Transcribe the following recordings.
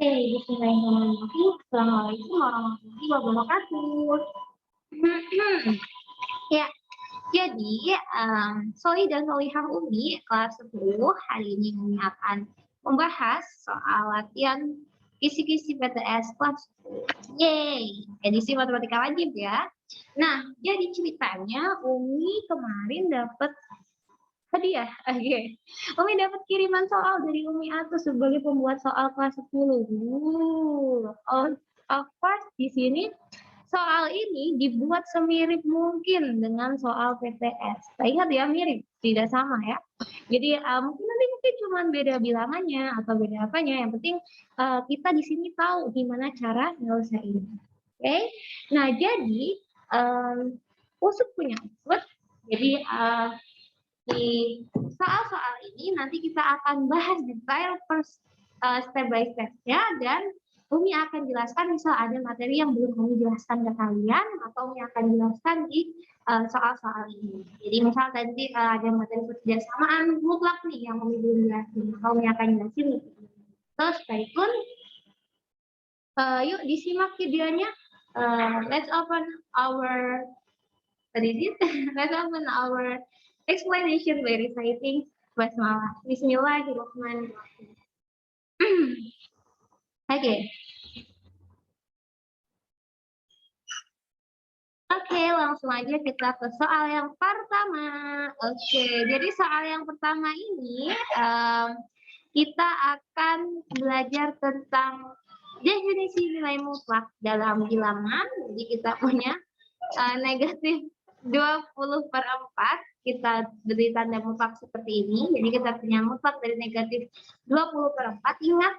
Bismillahirrahmanirrahim. Assalamualaikum warahmatullahi wabarakatuh. Ya, jadi Soli dan Solihah Umi kelas 10 hari ini Umi akan membahas soal latihan kisi-kisi PTS kelas 10. Yeay, edisi matematika wajib ya. Nah, jadi ceritanya Umi kemarin dapat hadiah. Umi dapat kiriman soal dari Umi Atus sebagai pembuat soal kelas 10. Of course di sini soal ini dibuat semirip mungkin dengan soal PTS. Ingat ya, mirip, tidak sama ya. Jadi mungkin cuma beda bilangannya atau beda apanya. Yang penting kita di sini tahu gimana cara nyelesain. Oke. Nah, jadi usut punya usut. Jadi di soal-soal ini nanti kita akan bahas detail step by step-nya, dan Umi akan jelaskan misal ada materi yang belum Umi jelaskan ke kalian, atau Umi akan jelaskan di soal-soal ini. Jadi misal tadi ada materi kekerjasamaan mutlak nih yang Umi belum jelasin, maka Umi akan jelasin. Terus stay tune. Yuk disimak videonya. Let's open our let's open our explanation by reciting basmalah. Bismillahirrahmanirrahim. Oke, langsung aja kita ke soal yang pertama. Oke, jadi soal yang pertama ini kita akan belajar tentang definisi nilai mutlak dalam bilangan. Jadi kita punya negatif 20/4. Kita beri tanda mutlak seperti ini. Jadi kita punya mutlak dari negatif 20/4. Ingat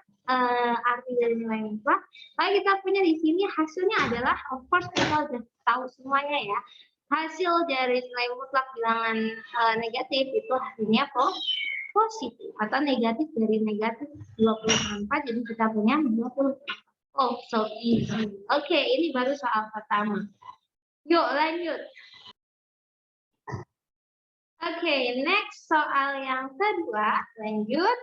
arti dari nilai mutlak. Lalu kita punya di sini hasilnya adalah, of course kita sudah tahu semuanya ya. Hasil dari nilai mutlak bilangan negatif itu hasilnya positif atau negatif dari negatif 20/4. Jadi kita punya 20. Oh, so easy. Oke, ini baru soal pertama. Yuk lanjut. Oke, next soal yang kedua, lanjut.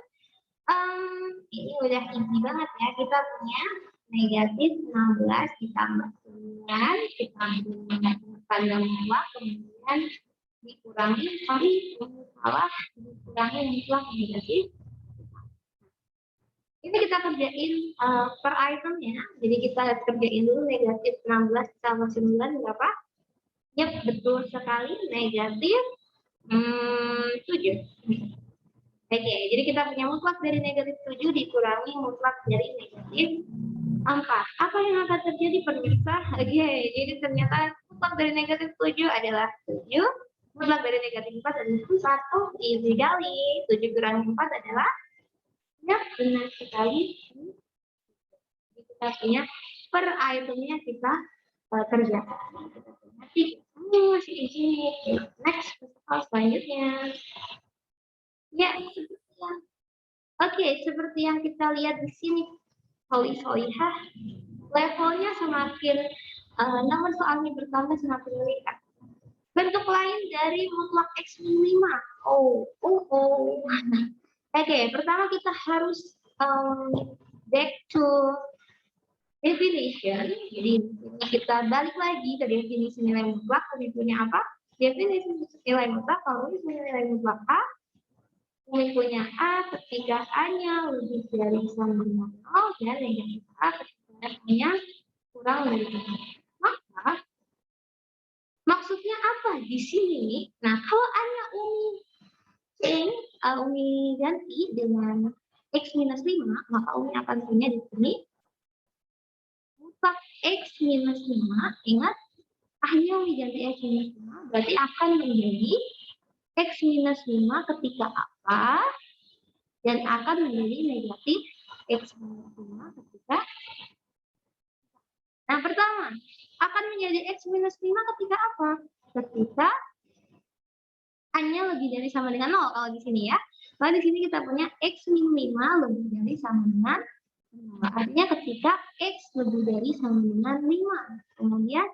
Ini udah easy banget ya. Kita punya negatif 16 ditambah 9, kita tanda mutlak, kemudian dikurangi, dikurangi mutlak negatif. Ini kita kerjain per itemnya. Jadi kita kerjain dulu negatif 16 ditambah 9 berapa? Yap, betul sekali, negatif 7. Oke, jadi kita punya mutlak dari negatif 7 dikurangi mutlak dari negatif 4. Apa yang akan terjadi pemirsa? Oke, jadi ternyata mutlak dari negatif 7 adalah 7. Mutlak dari negatif 4 adalah 1. Easy kali. 7 kurangi 4 adalah, ya benar sekali. Kita punya per itemnya kita kerjakan. Masih di sini. Next, soal selanjutnya. Ya, seperti yang kita lihat di sini, Solihah, levelnya semakin nomor soalnya bertambah semakin meningkat. Bentuk lain dari mutlak X min 5. Oke, pertama kita harus back to definition. Jadi kita balik lagi ke definisi nilai mutlak. Kami punya apa? Definisi nilai mutlak. Kalau ini punya nilai mutlak A, kami punya A ketika A-nya lebih dari sama dengan 0 dan negatif A ketika A-nya kurang dari 0. Maka maksudnya apa di sini? Nah, kalau A-nya Umi ganti dengan X minus 5, maka Umi akan punya di sini mutlak X minus 5. Ingat, A-nya Umi ganti X minus 5, berarti akan menjadi X minus 5 ketika apa? Dan akan menjadi negatif X minus 5 ketika. Nah, pertama, akan menjadi X minus 5 ketika apa? Ketika A-nya lebih dari sama dengan 0 kalau di sini ya. Lalu di sini kita punya X min 5 lebih dari sama dengan 0. Artinya ketika X lebih dari sama dengan 5. Kemudian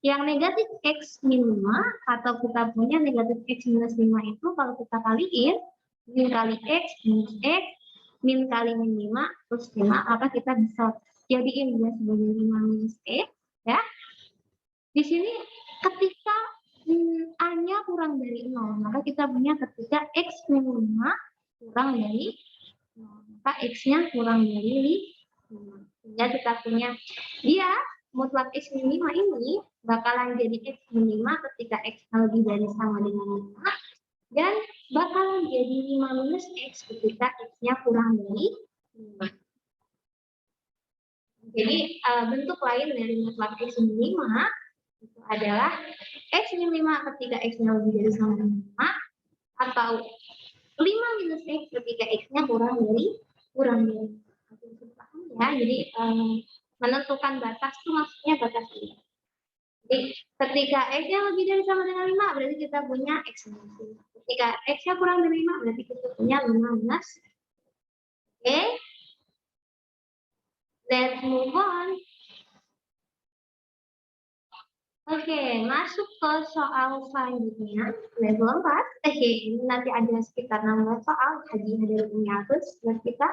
yang negatif X min 5 atau kita punya negatif X minus 5 itu kalau kita kaliin, min kali X minus X min kali min 5 plus 5, maka kita bisa jadiin dia sebagai 5 minus X, ya. Di sini ketika A-nya kurang dari 0, maka kita punya ketika X min 5 kurang dari 0, maka X-nya kurang dari 5. Sehingga kita punya dia mutlak X min 5 ini bakalan jadi X min 5 ketika X-nya lebih dari sama dengan 5, dan bakalan jadi 5 minus X ketika X-nya kurang dari 5. Jadi bentuk lain dari mutlak X min 5 itu adalah X min 5 ketika X-nya lebih dari sama dengan 5, atau 5 minus X ketika X-nya kurang dari 5. Ya, jadi menentukan batas itu maksudnya batas ini. Jadi ketika X-nya lebih dari sama dengan 5, berarti kita punya X minus 5. Ketika X-nya kurang dari 5, berarti kita punya 5 minus. Oke. Let's move on. Oke, masuk ke soal selanjutnya, level 4. Ini nanti ada sekitar 16 soal, kajian dari Uniatus buat kita.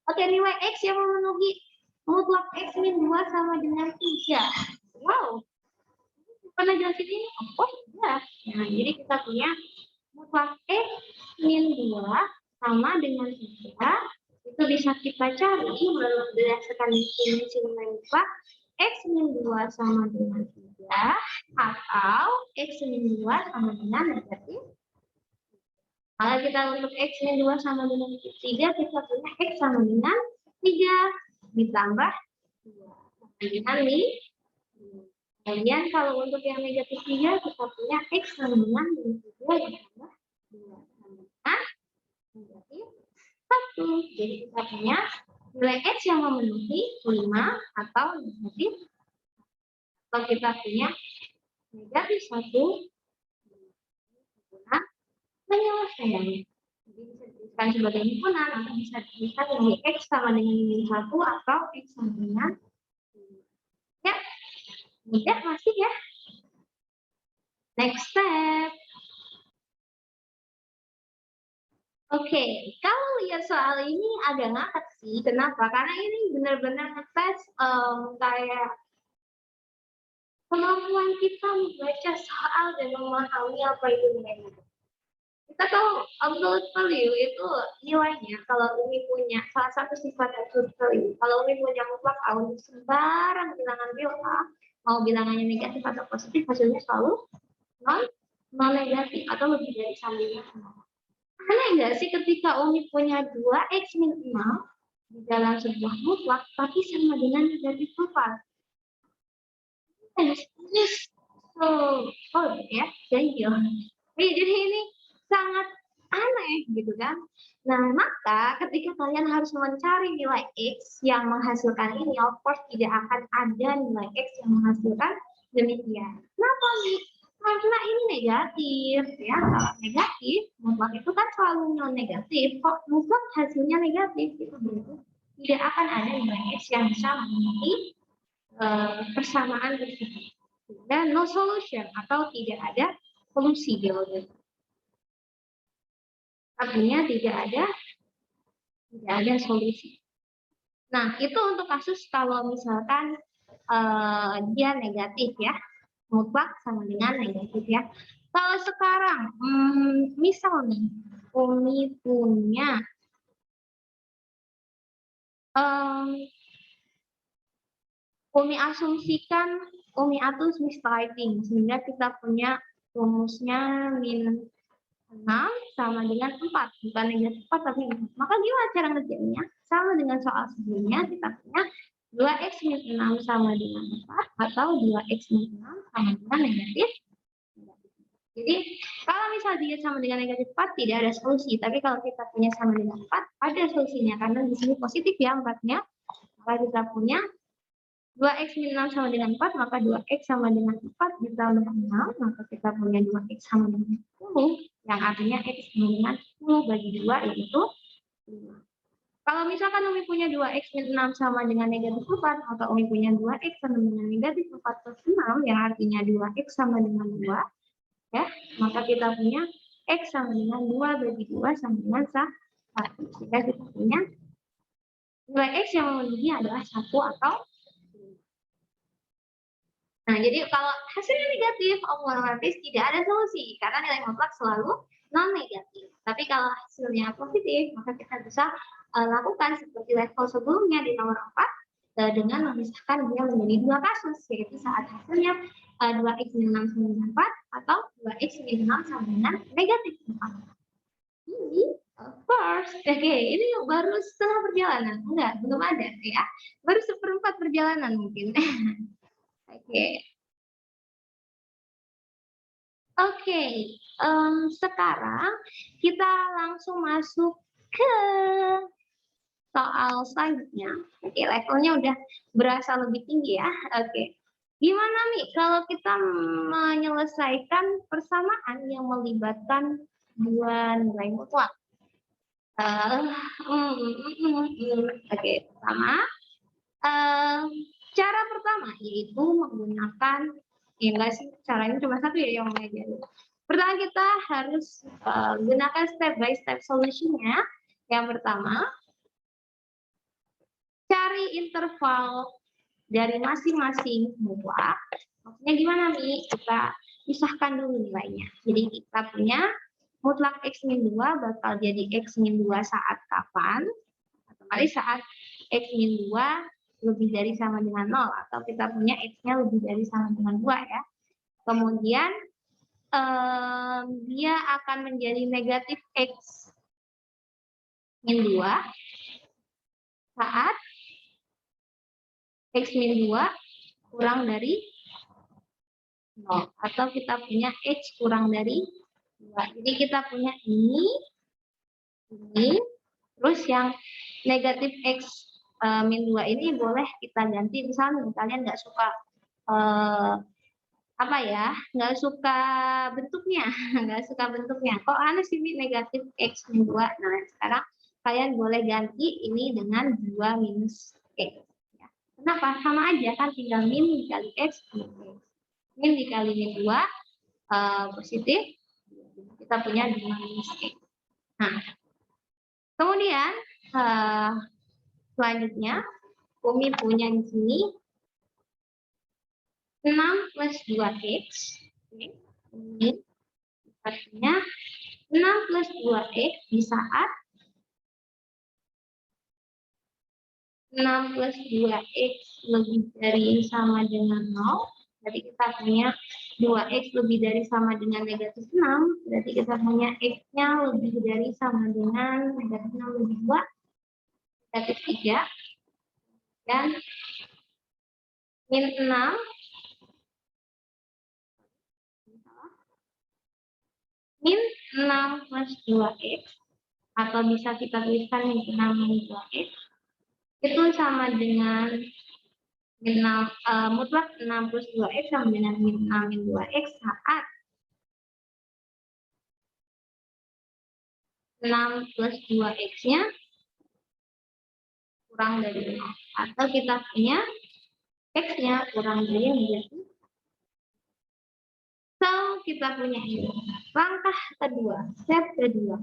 Oke, nilai X yang memenuhi mutlak X min 2 sama dengan 3. Wow, pernah jelasin ini? Oh, iya. Nah, jadi kita punya mutlak X min 2 sama dengan 3. Itu bisa kita cari berdasarkan definisi nilai mutlak X min 2 sama dengan 3 atau X min 2 sama dengan negatif. Kalau kita untuk X min 2 sama dengan 3, kita punya X sama dengan 3 ditambah 2 dengan 5. Kemudian kalau untuk yang negatif 3, kita punya X sama dengan 3 ditambah 2 sama dengan negatif 1. Jadi kita punya nilai X yang memenuhi 5 atau negatif, atau kita punya negatif 1 penyelesaian. Jadi bisa dituliskan sebagai himpunan atau bisa dituliskan sebagai X sama dengan min 1 atau X sama dengan 5. Ya, mudah masih ya. Next step. Oke, kalau lihat soal ini agak ngakak sih. Kenapa? Karena ini benar-benar ngetes kayak kemampuan kita membaca soal dan memahami apa itu nilainya. Kita tahu absolute value itu nilainya kalau Umi punya salah satu sifat absolute value. Kalau Umi punya mutlak A untuk sembarang bilangan real A, mau bilangannya negatif atau positif, hasilnya selalu non negatif atau lebih dari sama dengan 0. Aneh nggak sih ketika Umi punya 2X min 6 di dalam sebuah mutlak tapi sama dengan negatif 4? Ya, jadi ini sangat aneh gitu kan. Nah, maka ketika kalian harus mencari nilai X yang menghasilkan ini, of course tidak akan ada nilai X yang menghasilkan demikian. Kenapa nih? Karena ini negatif, ya. Kalau negatif, mutlak itu kan selalu non negatif. Kok mutlak hasilnya negatif, itu berarti tidak akan ada nilai X yang bisa memenuhi persamaan tersebut. Dan no solution atau tidak ada solusi jawabannya. Artinya tidak ada solusi. Nah, itu untuk kasus kalau misalkan dia negatif ya. Mutlak sama dengan negatif ya. Kalau sekarang, misal nih, Umi punya Umi asumsikan, Umi atus mistyping, sehingga kita punya rumusnya min 6 sama dengan 4, bukan negatif 4 tapi 4. Maka gimana cara ngerjainnya? Sama dengan soal sebelumnya, kita punya 2X min 6 sama dengan 4 atau 2X min 6 sama dengan negatif. Jadi kalau misalnya dia sama dengan negatif 4 tidak ada solusi, tapi kalau kita punya sama dengan 4 ada solusinya karena di sini positif ya 4-nya. Maka kita punya 2X min 6 sama dengan 4, maka 2X sama dengan 4 ditambah 6, maka kita punya 2X sama dengan 10, yang artinya X sama dengan 10 bagi 2 yaitu 5. Kalau misalkan Umi punya 2X min 6 sama dengan negatif 4, atau Umi punya 2X sama dengan negatif 4 plus 6, yang artinya 2X sama dengan 2, ya, maka kita punya X sama dengan 2 bagi 2 sama dengan 1. Jika kita punya nilai X yang memenuhi adalah 1 atau 5. Nah, jadi kalau hasilnya negatif, otomatis tidak ada solusi karena nilai mutlak selalu non negatif. Tapi kalau hasilnya positif, maka kita bisa lakukan seperti level sebelumnya di nomor 4 dengan memisahkan dia menjadi 2 kasus, yaitu saat hasilnya 2x min 6 sama dengan 4 atau 2x min 6 sama dengan negatif 4. Ini of course, oke, ini baru setengah perjalanan, enggak, belum ada ya, baru 1/4 perjalanan mungkin. Oke. Oke, sekarang kita langsung masuk ke soal selanjutnya. Oke, levelnya udah berasa lebih tinggi ya. Oke. Gimana nih kalau kita menyelesaikan persamaan yang melibatkan dua nilai mutlak? Oke, pertama, cara pertama yaitu menggunakan, ya enggak sih, caranya cuma satu ya yang mengajarin. Pertama kita harus gunakan step by step solution-nya. Yang pertama, cari interval dari masing-masing mutlak. Maksudnya gimana nih? Kita pisahkan dulu nilainya. Jadi kita punya mutlak X min 2 bakal jadi X min 2 saat kapan? Otomatis saat X min 2 lebih dari sama dengan 0. Atau kita punya X-nya lebih dari sama dengan 2 ya. Kemudian dia akan menjadi negatif X min 2 saat X min 2 kurang dari 0. Atau kita punya X kurang dari 2. Jadi kita punya ini, terus yang negatif X min 2 ini boleh kita ganti. Misalnya kalian nggak suka nggak suka bentuknya, nggak suka bentuknya. Kok aneh sih negatif X min 2? Nah, sekarang kalian boleh ganti ini dengan 2 minus X. Kenapa? Sama aja kan, tinggal min dikali X, min dikali min 2 positif, kita punya 2 minus X. Nah, kemudian selanjutnya Umi punya di sini 6 plus 2X. Ini artinya 6 plus 2X di saat 6 plus 2X lebih dari sama dengan 0, berarti kita punya 2X lebih dari sama dengan negatif 6, berarti kita punya X-nya lebih dari sama dengan negatif 6 lebih 2, negatif 3, dan min 6, min 6 plus 2X, atau bisa kita tuliskan min 6 min 2X, itu sama dengan mutlak 6 plus 2X sama dengan min 6 min 2X saat 6 plus 2X-nya kurang dari 0. Atau kita punya X-nya kurang dari negatif. So, kita punya ini. Langkah kedua, step kedua.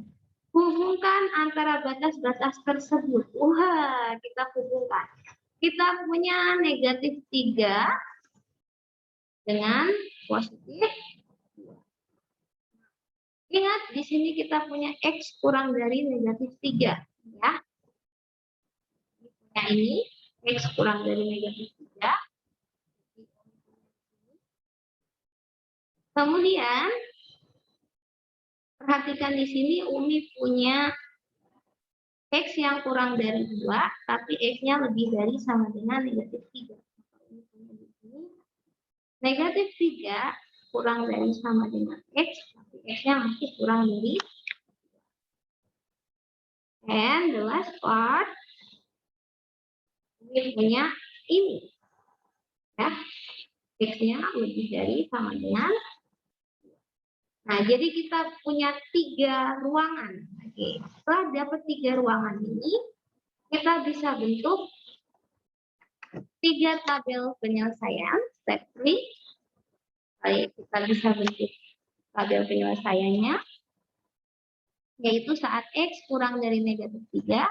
Hubungkan antara batas-batas tersebut. Wah, kita hubungkan. Kita punya negatif 3 dengan positif 2. Ingat, di sini kita punya X kurang dari negatif 3. Ya. Nah, ini X kurang dari negatif 3. Kemudian, perhatikan di sini Umi punya X yang kurang dari 2, tapi X-nya lebih dari sama dengan negatif 3. Negatif 3 kurang dari sama dengan X, tapi X-nya masih kurang dari 2. And the last part, Umi punya ini. Ya, X-nya lebih dari sama dengan. Nah, jadi kita punya 3 ruangan. Oke, setelah dapat 3 ruangan ini, kita bisa bentuk 3 tabel penyelesaian, step 3. Baik, kita bisa bentuk tabel penyelesaiannya, yaitu saat X kurang dari negatif 3,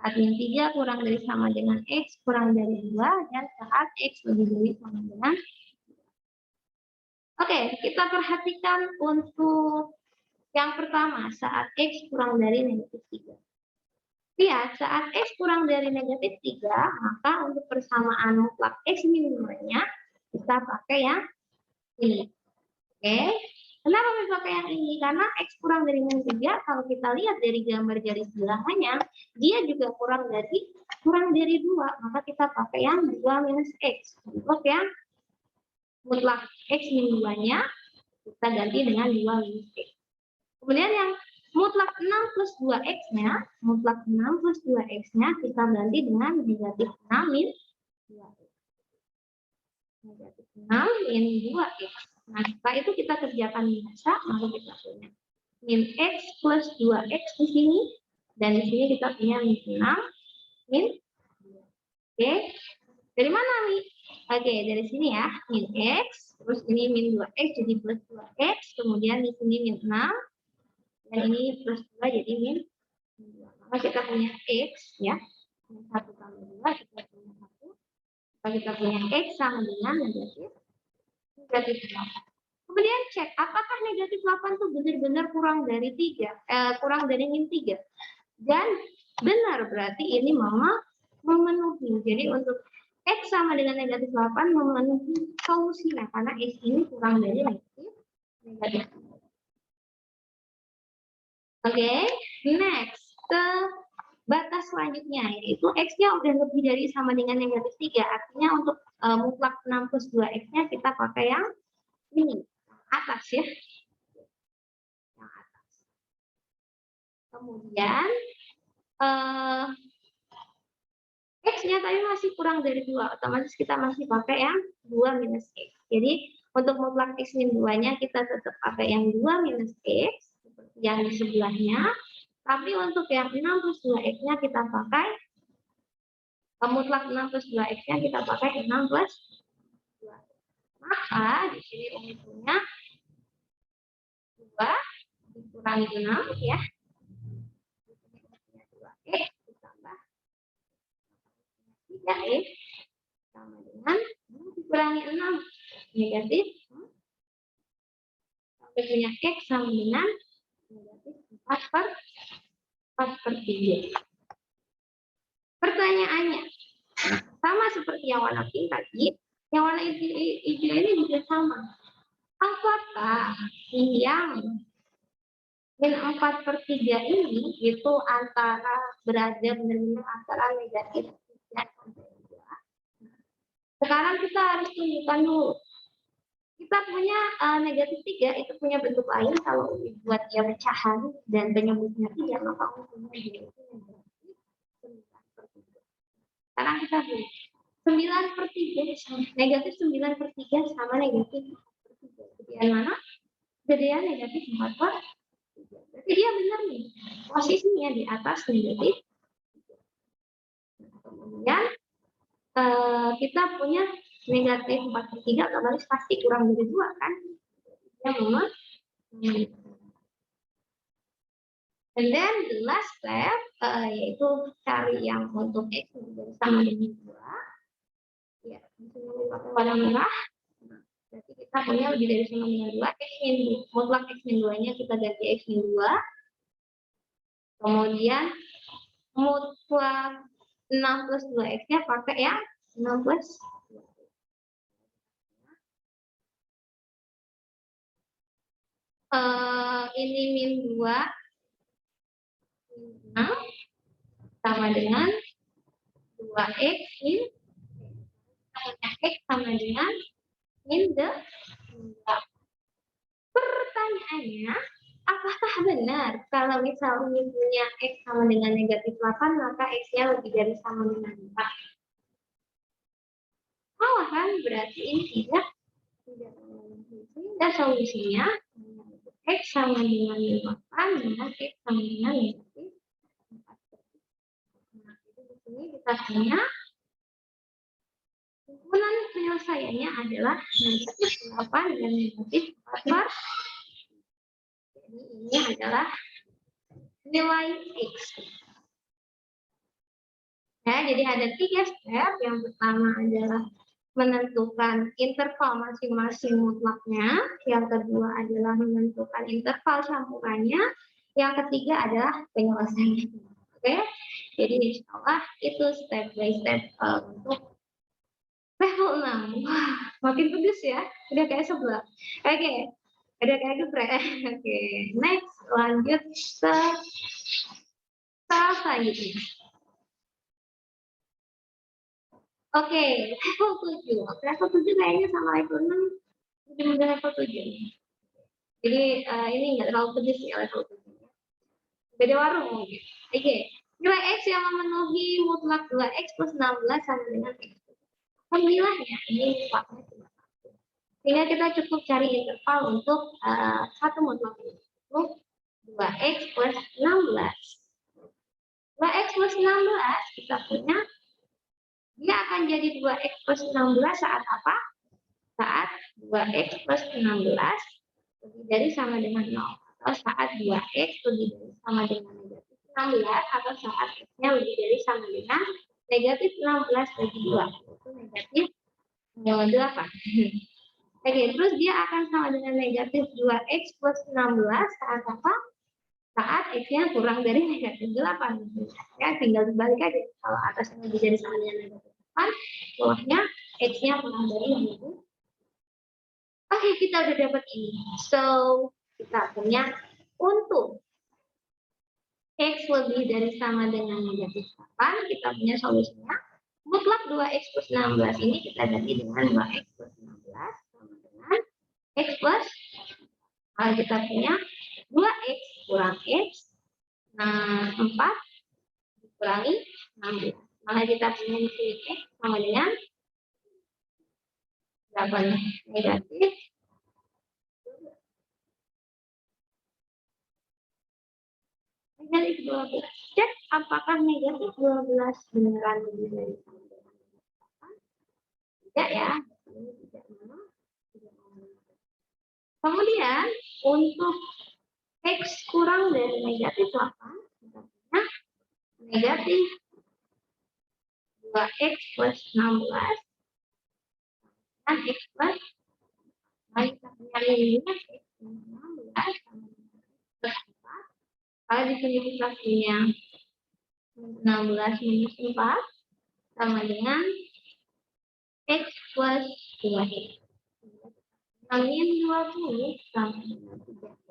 Saat min 3 kurang dari sama dengan X kurang dari 2, dan saat X lebih dari sama dengan. Oke, kita perhatikan untuk yang pertama, saat X kurang dari negatif 3. Lihat, saat X kurang dari negatif 3, maka untuk persamaan mutlak X minimumnya, kita pakai yang ini. Oke, kenapa kita pakai yang ini? Karena X kurang dari min 3, kalau kita lihat dari gambar garis bilangannya, dia juga kurang dari 2, maka kita pakai yang 2 minus X. Untuk yang mutlak X min 2-nya, kita ganti dengan 2 minus X. Kemudian yang mutlak 6 plus 2X-nya, kita ganti dengan negatif 6 min 2X. Negatif 6 min 2X. Nah, setelah itu kita kerjakan biasa, maka kita punya min X plus 2X di sini, dan di sini kita punya min 6 min 2. Oke, dari mana nih? Oke, dari sini ya, min X, terus ini min 2X jadi plus 2X, kemudian di sini min 6, dan ini plus 2 jadi min 2. Maka kita punya X ya. 1 tambah 2 kita punya 1. Maka kita punya X sama dengan negatif 8. Kemudian cek apakah negatif 8 itu benar-benar kurang dari 3, kurang dari min 3. Dan benar, berarti ini Mama memenuhi. Jadi untuk X sama dengan negatif 8 memenuhi solusinya karena X ini kurang dari negatif 3. Oke, next ke batas selanjutnya, yaitu X-nya udah lebih dari sama dengan negatif 3. Artinya untuk mutlak 6 plus 2X-nya kita pakai yang ini, atas ya. Yang atas. Kemudian X-nya tadi masih kurang dari 2, otomatis kita masih pakai yang 2 minus X. Jadi untuk mutlak X min 2-nya kita tetap pakai yang 2 minus X, seperti yang di sebelahnya. Tapi untuk yang 6 plus 2X-nya kita pakai, mutlak 6 plus 2X-nya kita pakai 6 plus 2. Maka di sini Umi punya 2 dikurangi 6 ya. Di sini Umi punya 2X ditambah 3X sama dengan dikurangi 6 negatif. Sampai punya X sama dengan negatif 4 per 3. Pertanyaannya, sama seperti yang warna pink tadi, yang warna hijau ini juga sama. Apakah yang min 4 per 3 ini itu antara berada benar-benar antara negatif 3 sampai 2? Sekarang kita harus tunjukkan dulu. Kita punya negatif 3 itu punya bentuk lain kalau buat dia pecahan dan penyebutnya 3, maka punya dia itu negatif 9 per 3. Sekarang kita lihat 9 per 3 negatif 9 per 3 sama negatif 4 per 3. Kejadian mana? Kejadian negatif 4 per 3. Berarti dia benar nih. Posisinya di atas negatif 3. Kemudian kita punya negatif 4 per 3, otomatis pasti kurang dari 2 kan? Yang nomor. And then the last step yaitu cari yang untuk X menjadi sama dengan 2. Ya, di sini pakai warna merah. Berarti kita punya lebih dari sama dengan 2. X min mutlak X min 2-nya kita ganti X min 2. Kemudian mutlak 6 plus 2X-nya pakai yang 6 plus 2. Ini min 2 6 sama dengan 2X min X sama dengan min 2. Pertanyaannya, apakah benar kalau misalnya punya X sama dengan negatif 8, maka X-nya lebih dari sama dengan 4? Oh kan, berarti ini tidak sehingga solusinya X sama dengan 8 dengan X sama dengan negatif 4. Nah, jadi di sini kita punya hubungan penyelesaiannya adalah negatif 8 dan negatif 4. Jadi ini adalah nilai X. Ya, jadi ada 3 step. Yang pertama adalah menentukan interval masing-masing mutlaknya. Yang kedua adalah menentukan interval campurannya. Yang ketiga adalah penyelesaiannya. Oke, jadi insya Allah itu step by step untuk level 6. Wah, makin pedes ya. Udah kayak sebelah. Oke, udah kayak geprek. Oke, next lanjut ke selanjutnya. Oke, level 7. Level 7 kayaknya sama level 6 udah level 7. Jadi ini nggak terlalu pedes ya level 7. Beda warung mungkin. Oke, nilai X yang memenuhi mutlak 2X plus 16 sama dengan X. Pemilahnya ini mutlaknya cuma 1. Sehingga kita cukup cari interval untuk satu mutlak ini. Untuk 2X plus 16. 2X plus 16 kita punya dia akan jadi 2X plus 16 saat apa? Saat 2X plus 16 lebih dari sama dengan 0. Atau saat 2X lebih dari sama dengan negatif 16. Atau saat X-nya lebih dari sama dengan negatif 16 bagi 2. Itu negatif 8. Oke, terus dia akan sama dengan negatif 2X plus 16 saat apa? Saat X-nya kurang dari negatif 8. Ya, tinggal dibalik aja. Kalau atasnya lebih dari sama dengan negatif 8, bawahnya X-nya kurang dari negatif. Oke, kita udah dapat ini. So, kita punya untuk X lebih dari sama dengan negatif 8, kita punya solusinya. Mutlak 2X plus 16 ini kita ganti dengan 2X plus 16 sama dengan X plus, kita punya 2X kurang X, nah 4 dikurangi 16. Maka kita punya di sini X sama dengan berapa nih? Negatif. Negatif 12. Cek apakah negatif 12 beneran lebih dari sama dengan 8? Tidak ya. Ini tidak mana. Kemudian untuk X kurang dari negatif 8, kita punya negatif 2X plus 16 dan X plus, mari kita punya limitnya X plus 16 sama dengan plus 4. Kalau disimplifikasinya 16 minus 4 sama dengan X plus 2X. Min 20 sama dengan 3X.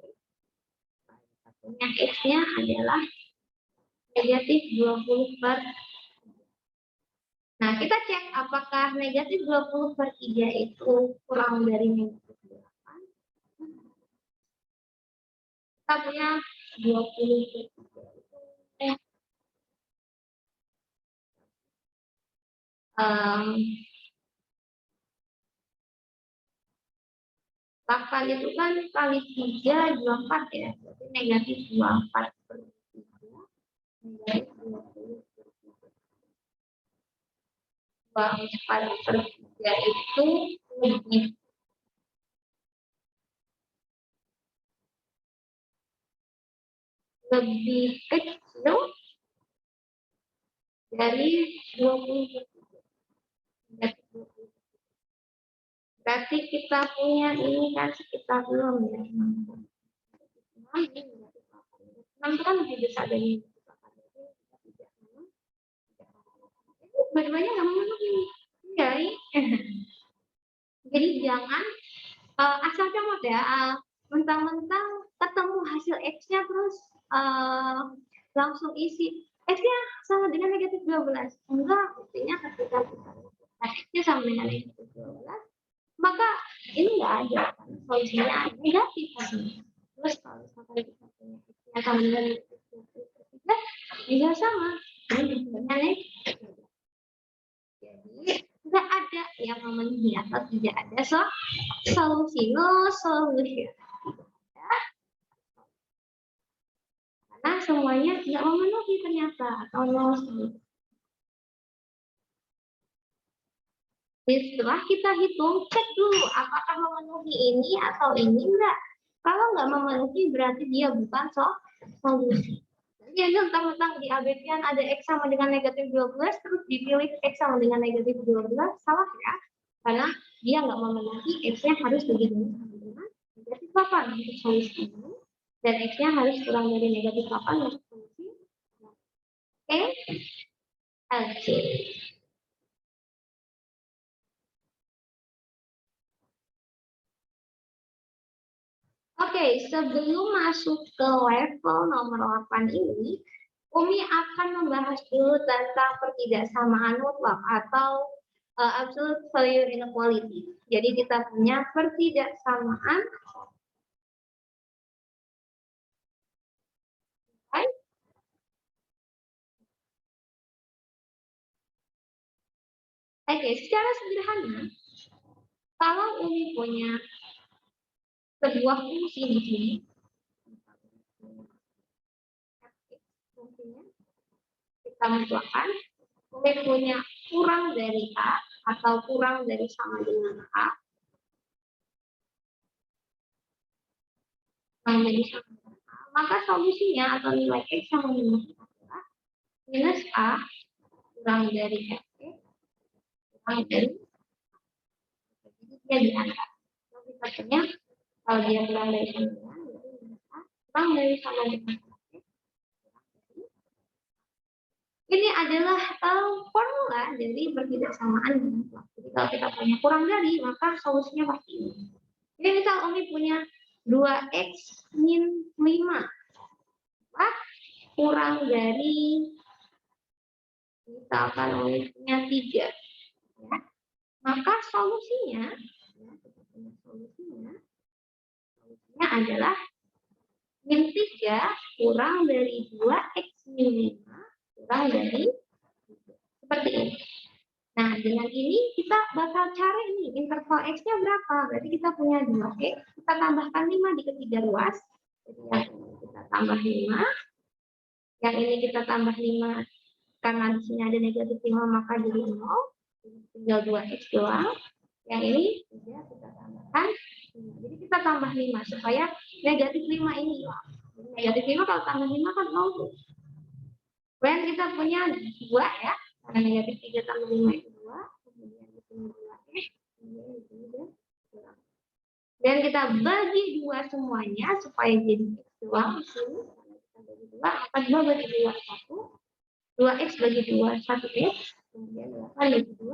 Satunya X-nya adalah negatif 20 per 3. Nah, kita cek apakah negatif 20 per 3 itu kurang dari negatif 8. Kita punya 20 per 3 itu 8 itu kan kali 3 24 ya. Berarti negatif 24 per 3. Negatif 20 per 3. 24 per 3 itu lebih kecil dari 20 per 3. Negatif 20. Berarti kita punya ini kan sekitar 6 ya. 6 itu kan lebih besar dari 8. Dua-duanya nggak memenuhi. Iya. Jadi jangan asal comot ya. Mentang-mentang ketemu hasil X-nya terus langsung isi X-nya sama dengan negatif 12. Enggak, buktinya ketika kita X-nya sama dengan negatif 12, maka ini enggak ada solusinya negatif. Terus kalau misalkan kita punya X-nya sama dengan negatif 12, juga sama dengan negatif. Jadi enggak ada yang memenuhi atau tidak ada solusi, no solution. Karena semuanya tidak memenuhi ternyata atau no solution. Setelah kita hitung, cek dulu apakah memenuhi ini atau ini enggak. Kalau enggak memenuhi berarti dia bukan solusi. Jadi mentang-mentang di abadian ada X sama dengan negatif 12, terus dipilih X sama dengan negatif 12, salah ya. Karena dia nggak memenuhi X-nya harus lebih dari sama dengan negatif 8 untuk solusi ini. Dan X-nya harus kurang dari negatif 8 untuk solusi. Oke? Oke. Oke, sebelum masuk ke level nomor 8 ini, Umi akan membahas dulu tentang pertidaksamaan mutlak atau absolute value inequality. Jadi kita punya pertidaksamaan. Oke, secara sederhana, kalau Umi punya sebuah fungsi di sini, fungsinya kita mutlakkan, Umi punya kurang dari A atau kurang dari sama dengan A, kurang dari sama dengan A, maka solusinya atau nilai X sama dengan adalah minus A kurang dari X, kurang dari, jadi dia diangkat. Artinya kalau dia kurang dari sama dengan, kurang dari sama dengan. Ini adalah formula dari pertidaksamaan dengan mutlak. Jadi kalau kita punya kurang dari, maka solusinya pasti ini. Jadi misal Umi punya 2x min 5. Kurang dari, misalkan Umi punya 3. Ya. Maka solusinya adalah min 3 kurang dari 2x min 5 kurang dari 3. Seperti ini. Nah, dengan ini kita bakal cari nih interval X-nya berapa. Berarti kita punya 2X, kita tambahkan 5 di ketiga ruas. Jadi yang ini kita tambah 5. Yang ini kita tambah 5. Karena di sini ada negatif 5, maka jadi 0. Tinggal 2X doang. Yang ini juga kita tambahkan 5. Jadi kita tambah 5 supaya negatif 5 ini. Negatif 5 kalau tambah 5 kan 0. Kemudian kita punya 2 ya. Karena negatif 3 tambah 5 itu 2. Kemudian di sini 2X. Kemudian di sini 2. Dan kita bagi 2 semuanya supaya jadi X doang. Di sini kita bagi 2. Maka 2 bagi 2, 1. 2X bagi 2, 1X. Kemudian 8 bagi 2.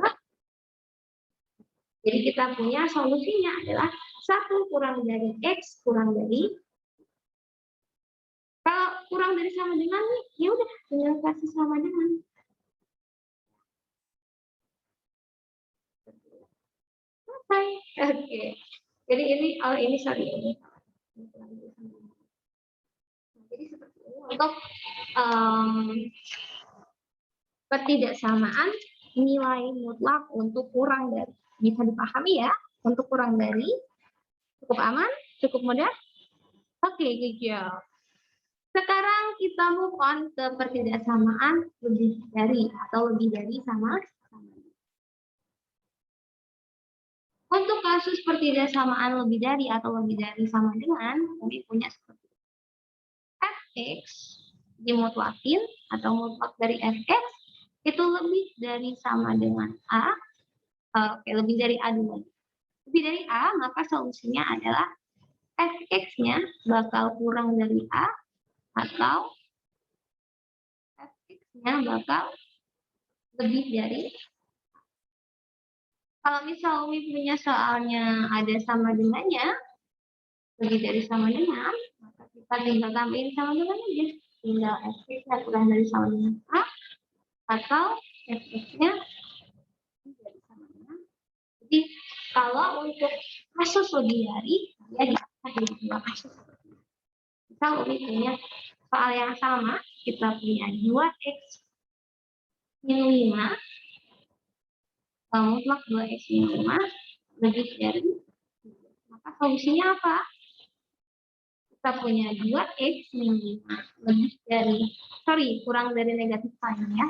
Jadi kita punya solusinya adalah 1 kurang dari X kurang dari. Kalau kurang dari sama dengan, ya udah tinggal kasih sama dengan. Oke. Jadi ini sorry ini. Jadi seperti ini untuk pertidaksamaan nilai mutlak untuk kurang dari. Bisa dipahami ya? Untuk kurang dari cukup aman, cukup mudah. Oke, good job. Sekarang kita move on ke pertidaksamaan lebih dari atau lebih dari sama. Untuk kasus pertidaksamaan lebih dari atau lebih dari sama dengan, kami punya seperti fx dimutlakin atau mutlak dari fx itu lebih dari sama dengan a, lebih dari a dulu. Lebih dari a, maka solusinya adalah fx-nya bakal kurang dari a atau fx-nya bakal lebih dari. Kalau misal Umi punya soalnya ada sama dengannya, lebih dari sama dengan, maka kita tinggal tambahin sama dengan aja. Tinggal fx-nya kurang dari sama dengan a, atau fx-nya dari sama dengan. Jadi kalau untuk kasus lebih dari, ya bisa jadi dua kasus. Misal Umi punya soal yang sama, kita punya 2x min 5, mutlak 2x min 5 lebih dari, maka solusinya apa? Kita punya 2x min 5 lebih dari, kurang dari negatif sign ya.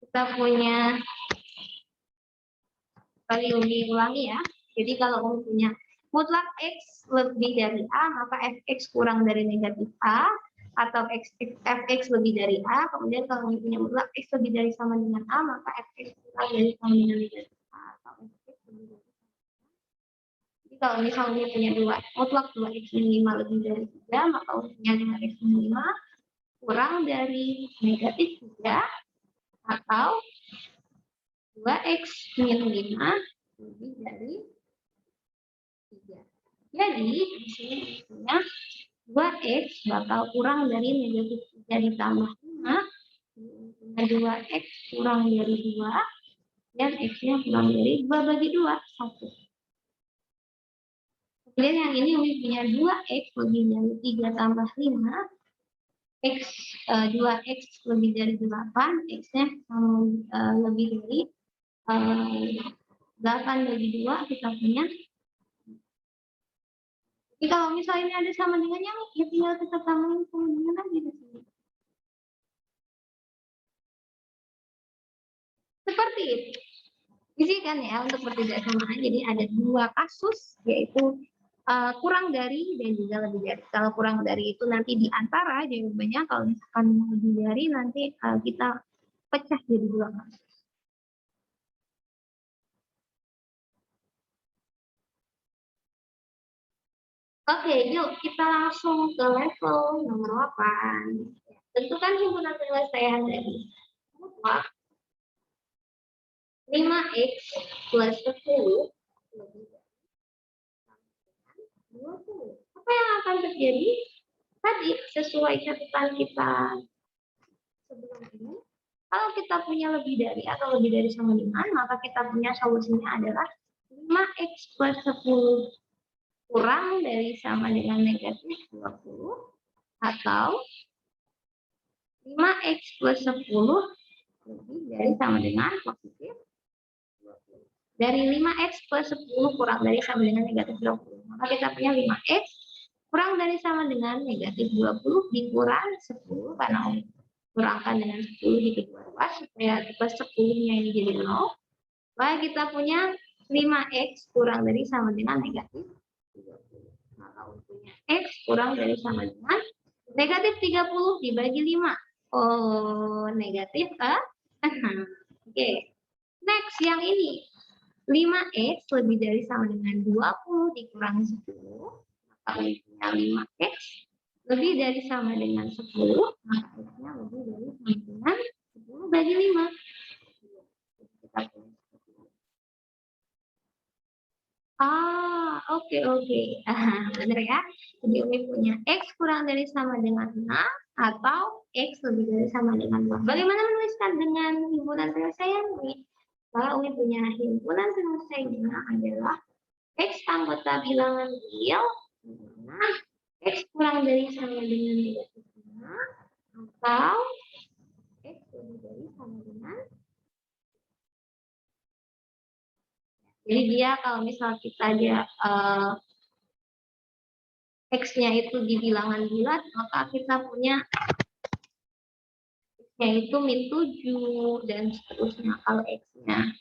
Kita punya, ulangi ya. Jadi kalau Umi punya mutlak X lebih dari A, maka Fx kurang dari negatif A, atau Fx lebih dari A, kemudian kalau punya mutlak X lebih dari sama dengan A, maka Fx kurang dari sama dengan negatif A, atau Fx lebih dari. Jadi kalau misalnya punya mutlak 2X min 5 lebih dari 3, maka untungnya dengan X min 5 kurang dari negatif 3, atau 2X min 5 lebih dari 3. Jadi, di sini punya 2X bakal kurang dari negatif 3 ditambah 5. Punya 2X kurang dari 2. Dan X-nya kurang dari 2 bagi 2, 1. Kemudian yang ini Umi punya 2X lebih dari 3 tambah 5. 2X lebih dari 8. X-nya lebih dari 8 bagi 2, kita punya. Jadi kalau misalnya ada sama dengannya, ya tinggal kita tambahin sama dengan lagi di sini. Seperti itu. Isikan ya untuk pertidaksamaan. Jadi ada dua kasus, yaitu kurang dari dan juga lebih dari. Kalau kurang dari itu nanti di antara jawabannya, kalau misalkan lebih dari nanti kita pecah jadi dua kasus. Oke, yuk kita langsung ke level nomor 8. Tentukan himpunan penyelesaian dari mutlak 5X plus 10 lebih dari 20. Apa yang akan terjadi? Tadi sesuai catatan kita sebelum ini, kalau kita punya lebih dari atau lebih dari sama dengan, maka kita punya solusinya adalah 5X plus 10 kurang dari sama dengan negatif 20, atau 5X plus 10 lebih dari sama dengan positif 20. Dari 5X plus 10 kurang dari sama dengan negatif 20. Maka kita punya 5X kurang dari sama dengan negatif 20 dikurang 10, karena kurangkan dengan 10 di kedua ruas, supaya plus 10-nya ini jadi 0. Maka kita punya 5X kurang dari sama dengan negatif 30. Maka untungnya X kurang dari sama dengan negatif 30 dibagi 5. Oh, negatif Oke. Next, yang ini. 5X lebih dari sama dengan 20 dikurangi 10. Maka untungnya 5X lebih dari sama dengan 10. Maka X-nya lebih dari sama dengan 10 bagi 5. Kita punya. Oke. Benar ya. Jadi Umi punya X kurang dari sama dengan 6 atau X lebih dari sama dengan 2. Bagaimana menuliskan dengan himpunan penyelesaian Umi? Maka Umi punya himpunan penyelesaiannya adalah X anggota bilangan real, dimana X kurang dari sama dengan negatif 5 atau X lebih dari sama dengan. Jadi dia kalau misal kita X-nya itu di bilangan bulat, maka kita punya X-nya itu min 7 dan seterusnya. Kalau X-nya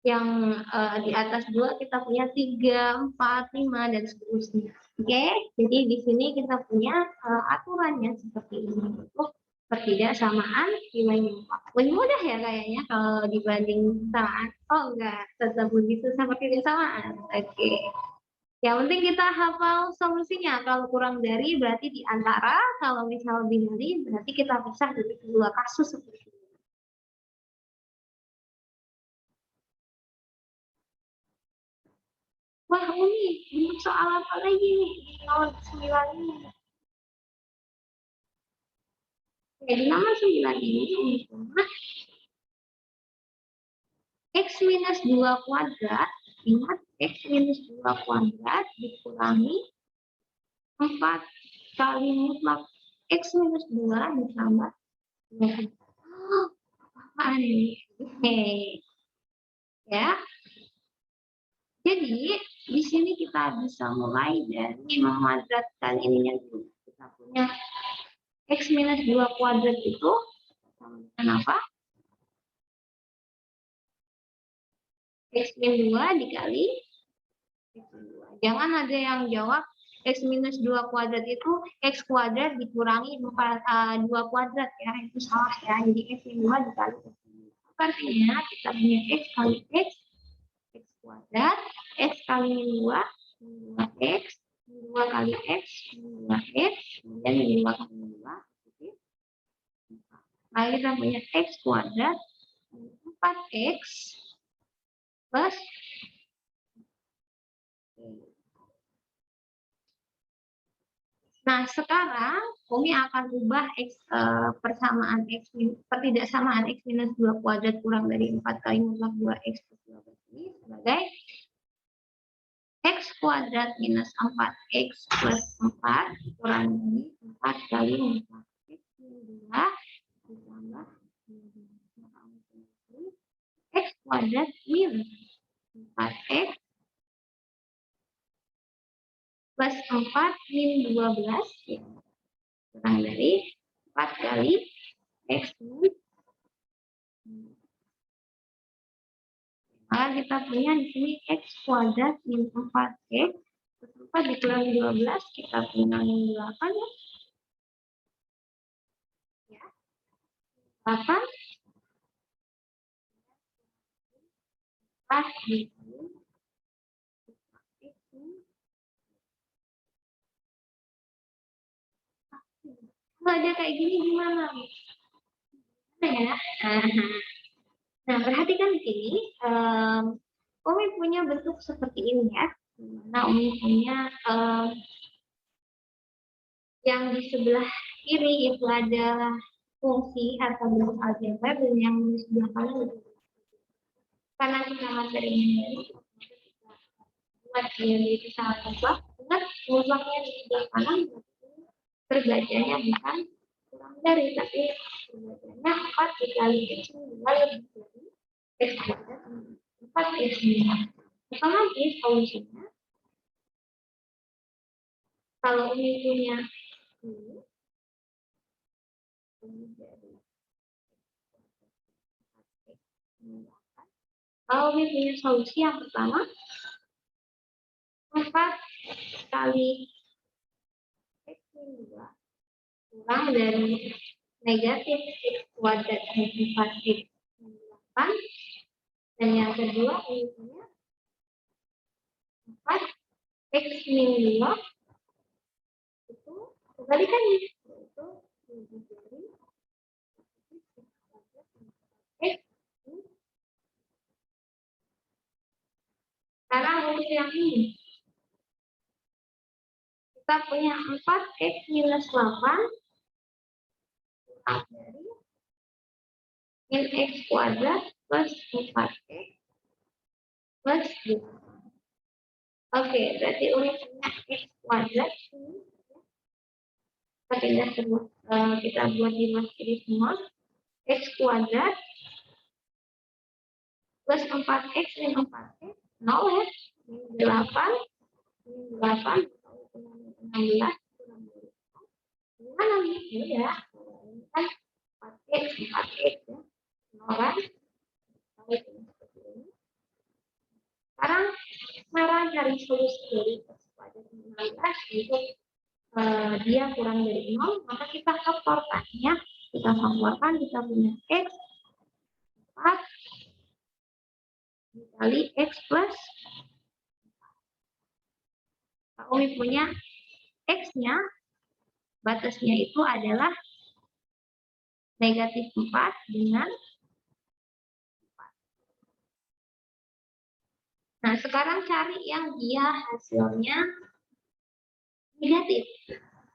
yang di atas 2 kita punya 3, 4, 5 dan seterusnya. Oke, jadi di sini kita punya aturannya seperti ini untuk ketidaksamaan nilai mutlak. Lebih mudah ya kayaknya kalau dibanding samaan. Oh enggak, tetap begitu sama ketidaksamaan. Oke. Yang penting kita hafal solusinya. Kalau kurang dari berarti di antara, kalau misal lebih dari berarti kita pisah dari dua kasus seperti ini. Wah, Umi, bentuk soal apa lagi nih di nomor 9 ini? Ya, di nomor 9 ini Umi punya X minus 2 kuadrat. Ingat, X minus 2 kuadrat dikurangi 4 kali mutlak X minus 2 ditambah 2. Apaan ini? Ya. Jadi, di sini kita bisa mulai dari memadratkan ininya dulu. Kita punya X minus 2 kuadrat itu sama dengan apa? X min 2 dikali X min 2. Jangan ada yang jawab X minus 2 kuadrat itu X kuadrat dikurangi 2 kuadrat ya, itu salah ya. Jadi X min 2 dikali X min 2. Artinya kita punya X kali X, X kuadrat, X kali min 2, min 2X, min 2 kali X, min 2X, kemudian min 2 kali min 2, lalu kita punya X kuadrat, 4X, plus nah sekarang Umi akan ubah persamaan X pertidaksamaan X minus 2 kuadrat kurang dari 4 kali mutlak 2X plus 12 ini sebagai X kuadrat minus 4X plus 4 kurang dari 4 kali mutlak X min 2 ditambah X kuadrat minus 4X plus 4 min 12 ya. Kurang dari 4 kali X min. Maka kita punya di sini X kuadrat min 4X plus 4 dikurangi 12 kita punya min 8 ya. 8 4 dikali kalau ada kayak gini gimana? Ya. Nah, perhatikan di sini, Umi punya bentuk seperti ini ya. Nah, Umi punya yang di sebelah kiri itu adalah fungsi atau bentuk aljabar dan yang di sebelah kanan karena kita materinya buat dia itu sangat mutlak. Ingat mutlaknya di sebelah kanan terbacanya bukan kurang dari tapi terbacanya 4 dikali X min 2 lebih dari X kuadrat 4 X min 2. Otomatis solusinya kalau Umi punya ini dari kalau Umi punya solusi yang pertama 4 kali X min 2 kurang dari negatif X kuadrat min 4X min 8 dan yang kedua Umi punya 4 X min 2 itu kebalikannya yaitu lebih dari X. Sekarang rumus yang ini kita punya 4X minus 8 kurang dari min X kuadrat plus 4X plus 2. Oke, berarti Umi punya X kuadrat ini kita buat di mas kiri semua X kuadrat plus 4X min 4X 0 ya min 8 min 8 16 kurang dari gimana nih ya ini kan 4X 4X ya 0 kan sekarang cara cari solusi dari X kuadrat 16 itu dia kurang dari 0 maka kita faktorkan ya kita faktorkan kita punya X 4 dikali X plus Umi punya X-nya batasnya itu adalah negatif 4 dengan 4. Nah, sekarang cari yang dia hasilnya negatif.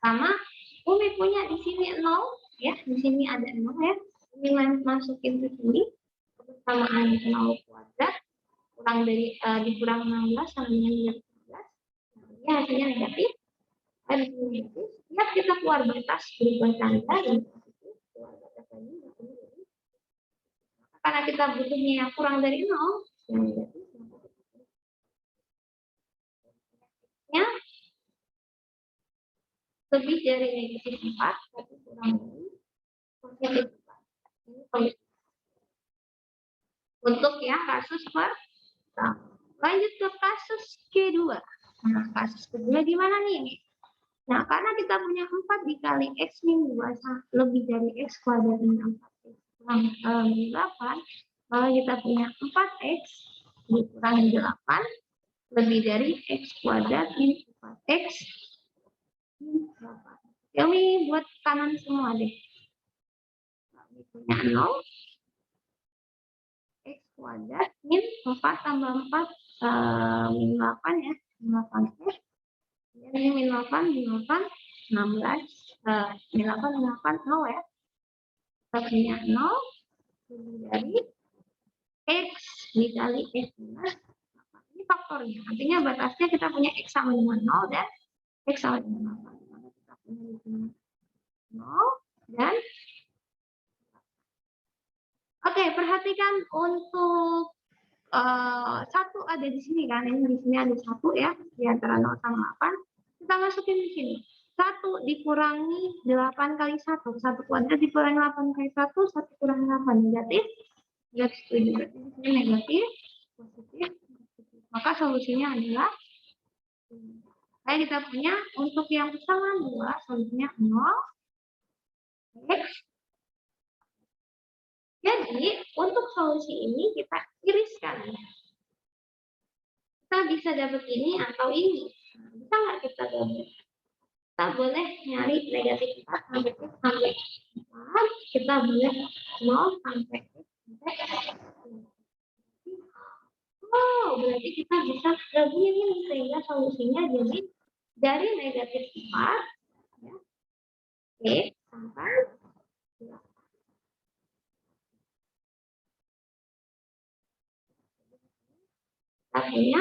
Sama Umi punya di sini 0 ya, di sini ada 0 ya. Umi masukin ke sini persamaan 0 kuadrat kurang dari dikurang 16 sama dengan 16. Nah, ini hasilnya negatif. Ada negatif. Setiap kita keluar batas berubah tanda dan positif keluar batas lagi karena kita butuhnya yang kurang dari 0 yang negatif ya lebih dari negatif 4 tapi kurang dari positif 4. Ini positif. Untuk yang kasus pertama. Lanjut ke kasus kedua. Nah, kasus kedua gimana nih? Nah, karena kita punya 4 dikali X min 2 lebih dari X kuadrat min 4X kurang 8, kalau kita punya 4X dikurangi 8 lebih dari X kuadrat min 4X min 8. Ini buat kanan semua deh. Kami punya 0, X kuadrat min 4 tambah 4, min 8 ya, min 8X. Ini min 8, min 8, 16, min 8, min 8, 0 ya. Kita punya 0 lebih dari X dikali X minus 8. Ini faktornya, artinya batasnya kita punya X sama dengan 0 dan X sama dengan 8. Maka kita punya di sini 0 dan oke, perhatikan untuk satu ada di sini kan, ini di sini ada 1 ya, di antara 0 sama 8. Kita masukin di sini. 1 dikurangi 8 kali 1. 1 kuadrat dikurangi 8 kali 1, 1 kurangi 8 negatif. Negatif 7, berarti di sini negatif, positif, positif. Maka solusinya adalah kayak kita punya untuk yang pertama 2, solusinya 0, X. Jadi, untuk solusi ini kita iriskan. Kita bisa dapat ini atau ini. Bisa nggak kita gabung? Kita boleh nyari negatif 4 sampai X sampai 4. Kita boleh 0 sampai X sampai 4. Oh, berarti kita bisa gabungin ini sehingga solusinya jadi dari negatif 4 ya, X sampai 8. Artinya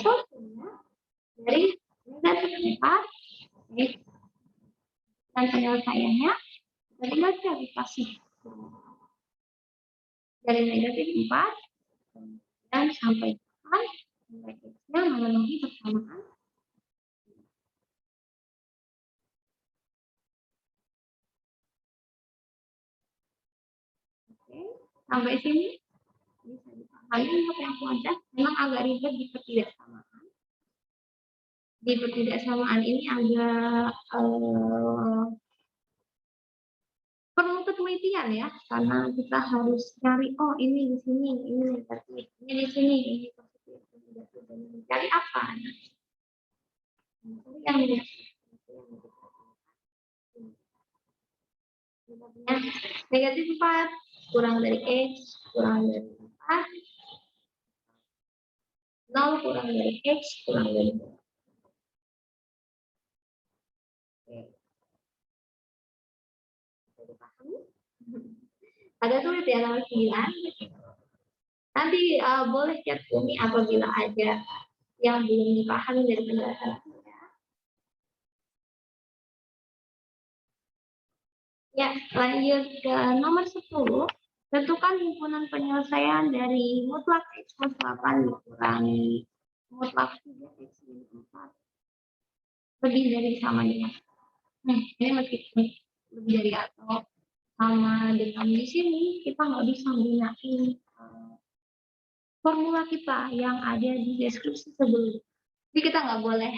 solusinya dari negatif 4 X dan penyelesaiannya dari baca dikasih dari negatif 4 dan sampai 8 sampai X-nya memenuhi persamaan. Oke, sampai sini bisa dipahami untuk yang kuadrat. Memang agak ribet di ketidaksamaan. Di ketidaksamaan ini agak perlu ketelitian ya, karena kita harus cari oh ini di sini, ini negatif, ini di sini, ini positif, ini negatif, dan mencari apa? Yang negatif 4 kurang dari X kurang dari 4, 0 kurang dari X kurang dari 2. Ada tulis ya nomor 9. Nanti boleh chat Umi apabila ada yang belum dipahami dari penjelasan. Ya, lanjut ke nomor 10. Tentukan himpunan penyelesaian dari mutlak X plus 8 dikurangi mutlak 3X min 4 lebih dari sama dengan. Ini meskipun lebih dari atau sama dengan di sini, kita nggak bisa menggunakan formula kita yang ada di deskripsi sebelumnya. Jadi kita nggak boleh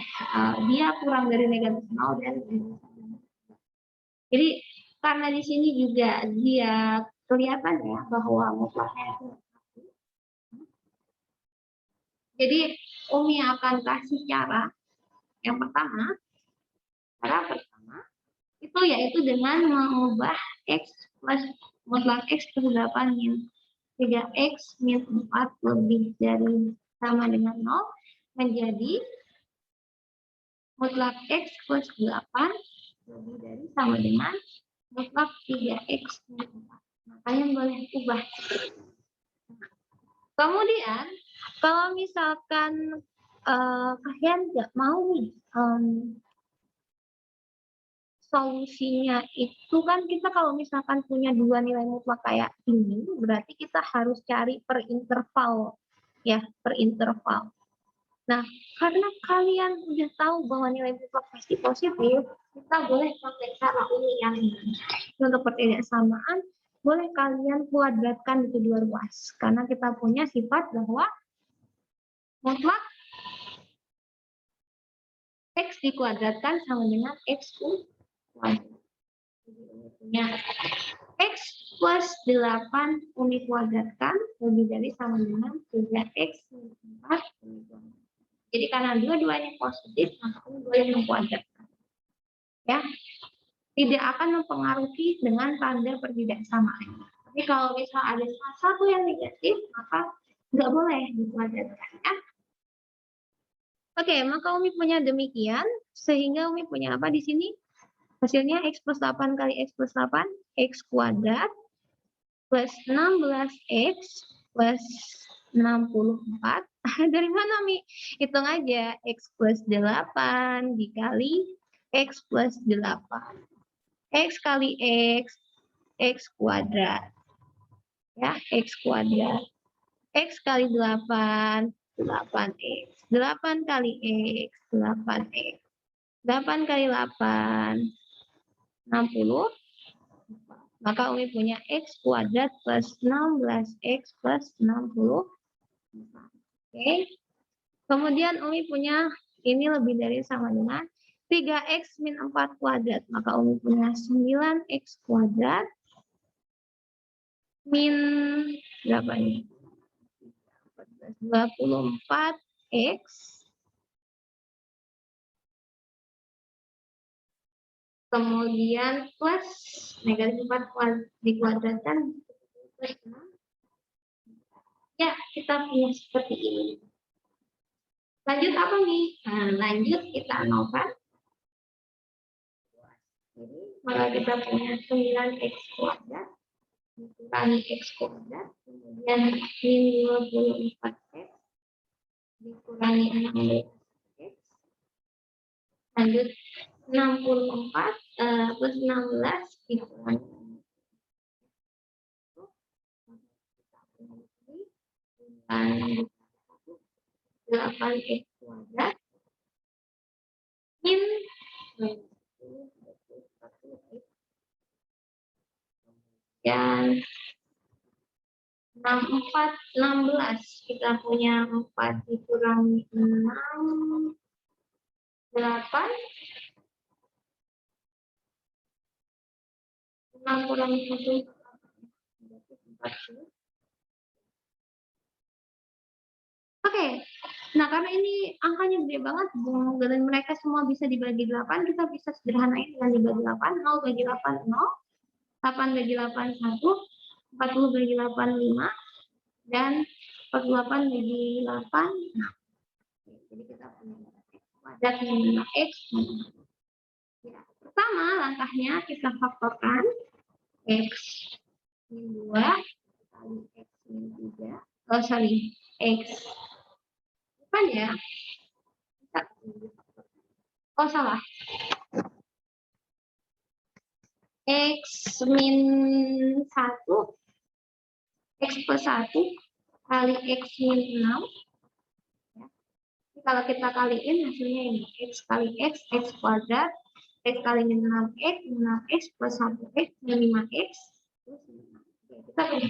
dia kurang dari negatif 0 dan jadi karena di sini juga dia kelihatan ya bahwa mutlaknya itu. Jadi Umi akan kasih cara yang pertama. Cara pertama itu yaitu dengan mengubah X plus mutlak X plus 8 min 3X min 4 lebih dari sama dengan 0 menjadi mutlak X plus 8 lebih dari sama dengan mutlak 3X min 4. Nah, kalian boleh ubah. Kemudian, kalau misalkan kalian nggak mau nih solusinya itu kan kita kalau misalkan punya dua nilai mutlak kayak ini, berarti kita harus cari per interval ya, per interval. Nah, karena kalian udah tahu bahwa nilai mutlak pasti positif, kita boleh pakai cara Umi yang ini. Untuk pertidaksamaan, boleh kalian kuadratkan itu dua ruas. Karena kita punya sifat bahwa mutlak X dikuadratkan sama dengan X kuadrat. Punya X plus 8 Umi kuadratkan lebih dari sama dengan 3X min 4 Umi kuadrat. Jadi karena dua-duanya positif, maka Umi boleh mengkuadratkan. Ya, tidak akan mempengaruhi dengan tanda pertidaksamaan. Tapi kalau misal ada salah satu yang negatif, maka nggak boleh dikuadratkan. Ya. Oke, maka Umi punya demikian, sehingga Umi punya apa di sini? Hasilnya X plus 8 kali X plus 8, X kuadrat, plus 16X, plus 64. Dari mana, Mi? Hitung aja, X plus 8 dikali X plus 8. X kali X kuadrat. Ya, X kuadrat. X kali 8, 8X. 8 kali X, 8X. 8 kali 8, 60. Maka Umi punya X kuadrat plus 16X plus 60. Oke. Kemudian Umi punya ini lebih dari sama dengan 3X min 4 kuadrat. Maka Umi punya 9X kuadrat min berapa nih? 24X kemudian plus negatif 4 dikuadratkan plus 6. Ya, kita punya seperti ini. Lanjut apa nih? Nah, lanjut kita nolkan. Jadi, maka kita punya 9X kuadrat dikurangi X kuadrat, kemudian min 24X dikurangi 16X. Lanjut 64 plus 16 dikurangi 8X kuadrat min dan 64 16 kita punya 4 dikurangi 6 8 6 kurangi 1 40. Oke, nah karena ini angkanya gede banget, dan mereka semua bisa dibagi 8, kita bisa sederhanain dengan dibagi 8, 0 bagi 8, 0, 8 bagi 8, 1, 40 bagi 8, 5, dan 48 bagi 8, 6. Jadi kita punya kuadrat min 5X. Ya, pertama langkahnya kita faktorkan X min 2 kali X min 3, X bukan ya? Oh salah. X min 1, X plus 1 kali X min 6. Ya. Kalau kita kaliin hasilnya ini. X kali X kuadrat. X kali min 6X, 6X plus 1X, min 5X. Kita punya.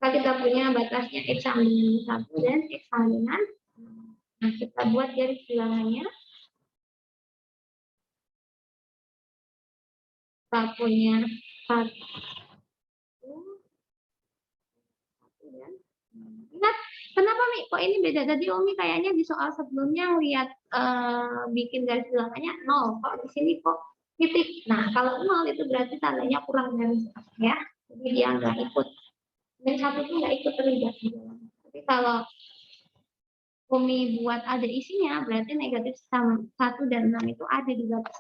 Kita punya batasnya X sama dengan 1 dan X sama dengan 6. Nah, kita buat garis bilangannya. Kita punya 1. Ingat, kenapa Mi? Kok ini beda? Tadi Umi kayaknya di soal sebelumnya lihat bikin garis bilangannya 0. Kok di sini kok titik? Nah, kalau 0 itu berarti tandanya kurang dari 1 ya. Jadi dia nggak ikut. Dan 1 itu nggak ikut terlibat di dalam. Tapi kalau Umi buat ada isinya, berarti negatif sama 1 dan 6 itu ada di batas.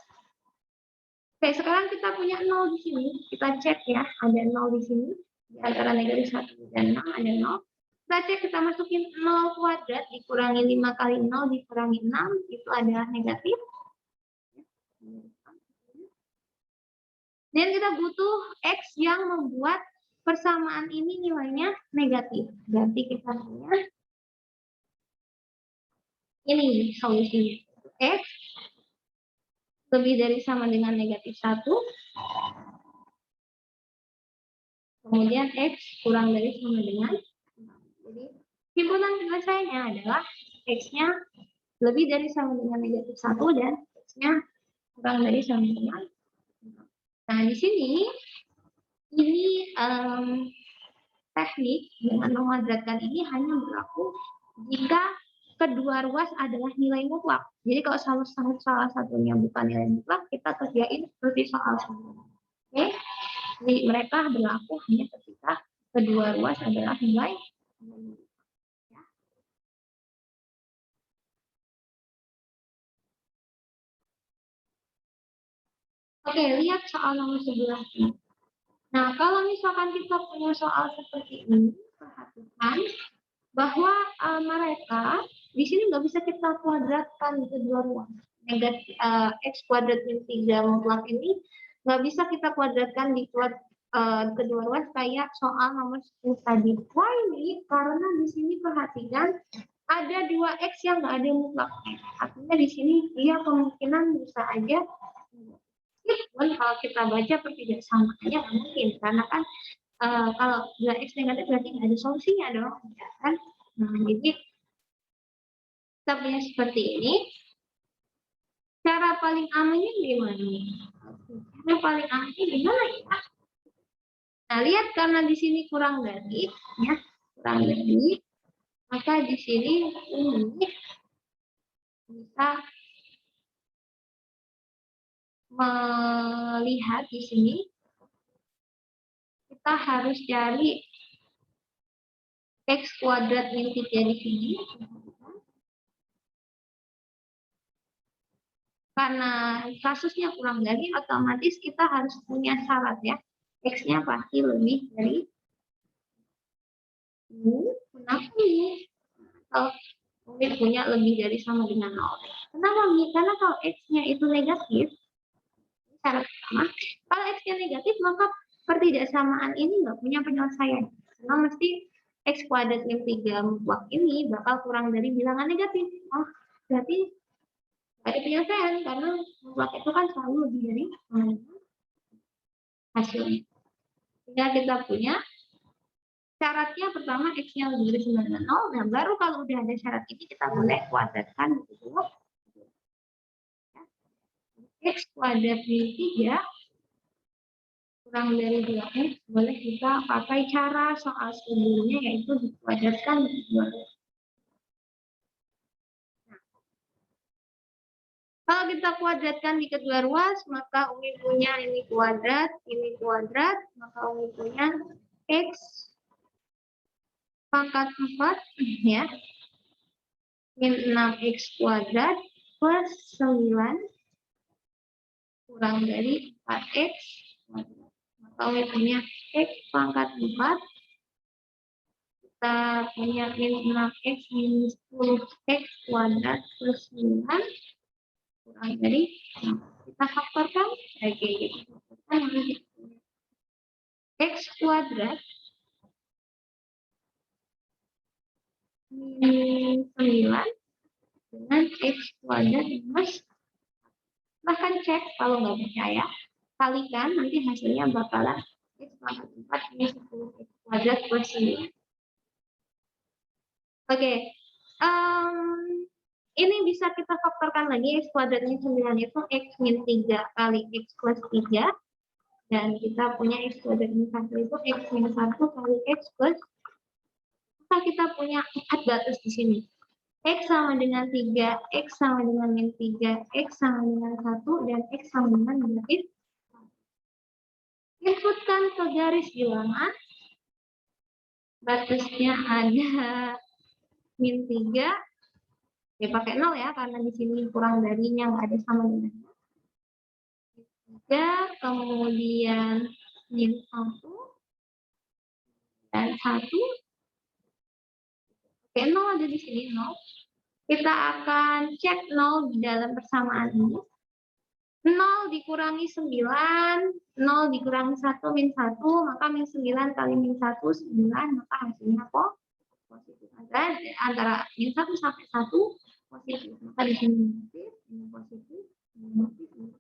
Oke, sekarang kita punya 0 di sini. Kita cek ya, ada 0 di sini. Di antara negatif 1 dan 6 ada 0. Kita cek, kita masukin 0 kuadrat dikurangi 5 kali 0 dikurangi 6, itu adalah negatif. Dan kita butuh X yang membuat persamaan ini nilainya negatif. Berarti kita punya ini solusinya. X lebih dari sama dengan negatif 1. Kemudian X kurang dari sama dengan 6. Jadi, simpulan penyelesaiannya adalah X-nya lebih dari sama dengan negatif 1 dan X-nya kurang dari sama dengan 0. Nah, di sini ini teknik dengan memadatkan ini hanya berlaku jika kedua ruas adalah nilai mutlak. Jadi kalau salah satunya bukan nilai mutlak, kita kerjain seperti soal sebelumnya. Oke? Jadi mereka berlaku hanya ketika kedua ruas adalah nilai mutlak. Ya. Oke, lihat soal nomor 11. Nah, kalau misalkan kita punya soal seperti ini, perhatikan bahwa mereka di sini nggak bisa kita kuadratkan di kedua ruas. Negatif x kuadrat min 3 mutlak ini nggak bisa kita kuadratkan di kedua ruas kayak soal nomor 10 tadi. Why ini? Karena di sini perhatikan ada 2x yang nggak ada mutlak. Artinya di sini dia kemungkinan bisa aja. Meskipun kalau kita baca pertidaksamaannya nggak mungkin, karena kan kalau 2x negatif berarti nggak ada solusinya dong, ya kan? Nah, jadi kita punya seperti ini. Cara paling amannya gimana? Cara paling amannya gimana ya? Nah, lihat karena di sini kurang dari, ya, kurang dari, maka di sini ini bisa melihat di sini kita harus cari x kuadrat min 3 di sini. Karena kasusnya kurang dari, otomatis kita harus punya syarat ya. X-nya pasti lebih dari kenapa ini? Kalau mungkin punya lebih dari sama dengan 0. Kenapa? Karena kalau X-nya itu negatif, syarat pertama, kalau X-nya negatif, maka pertidaksamaan ini nggak punya penyelesaian. Karena mesti X kuadrat min 3 mutlak ini bakal kurang dari bilangan negatif. Oh, berarti ada penyelesaian, karena mutlak itu kan selalu lebih dari hasilnya. Sehingga kita punya syaratnya pertama X-nya lebih dari 9 dengan 0. Nah, baru kalau udah ada syarat ini kita boleh kuadratkan gitu. X kuadrat min 3 kurang dari 2x, boleh kita pakai cara soal sebelumnya, yaitu dikuadratkan di 2x. Nah, kalau kita kuadratkan di kedua ruas, maka Umi punya ini kuadrat, maka Umi punya X pangkat 4, ya, min 6x kuadrat plus 9 kurang dari 4x kuadrat. Maka Umi punya x pangkat 4, kita punya min 6x minus 10x kuadrat plus 9 kurang dari 6. Kita faktorkan, oke, x kuadrat min 9 dengan x kuadrat minus, bahkan cek kalau nggak percaya, kalikan, nanti hasilnya bakalan x pangkat 4 minus 10x kuadrat plus 9. Oke, ini bisa kita faktorkan lagi. X kuadratnya 9 itu x min 3 kali x plus 3. Dan kita punya x kuadrat min 1 itu x min 1 kali x plus. Maka kita punya 4 batas di sini. X sama dengan 3, X sama dengan min 3, X sama dengan 1, dan X sama dengan negatif. Inputkan ke garis bilangan. Batasnya ada min 3. Ya pakai 0 ya, karena di sini kurang darinya nggak ada sama dengan 3, kemudian min 1, dan 1. Oke, 0 ada di sini, 0. Kita akan cek 0 di dalam persamaan ini. 0 dikurangi 9, 0 dikurangi 1, min 1, maka min 9 kali min 1, 9, maka hasilnya positif. Antara min 1 sampai 1, positif. Maka di sini negatif, ini positif, ini negatif, ini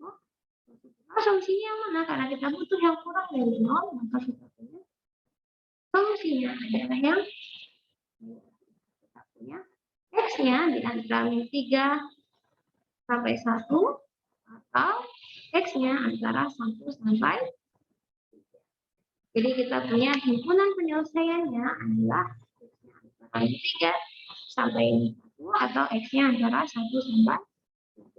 positif. Nah, solusinya yang mana? Karena kita butuh yang kurang dari 0, maka kita punya solusinya adalah yang kita punya X-nya di antara min 3 sampai 1 atau X-nya antara 1 sampai 3. Jadi kita punya himpunan penyelesaiannya adalah X-nya antara min 3 sampai 1 atau X-nya antara 1 sampai 3.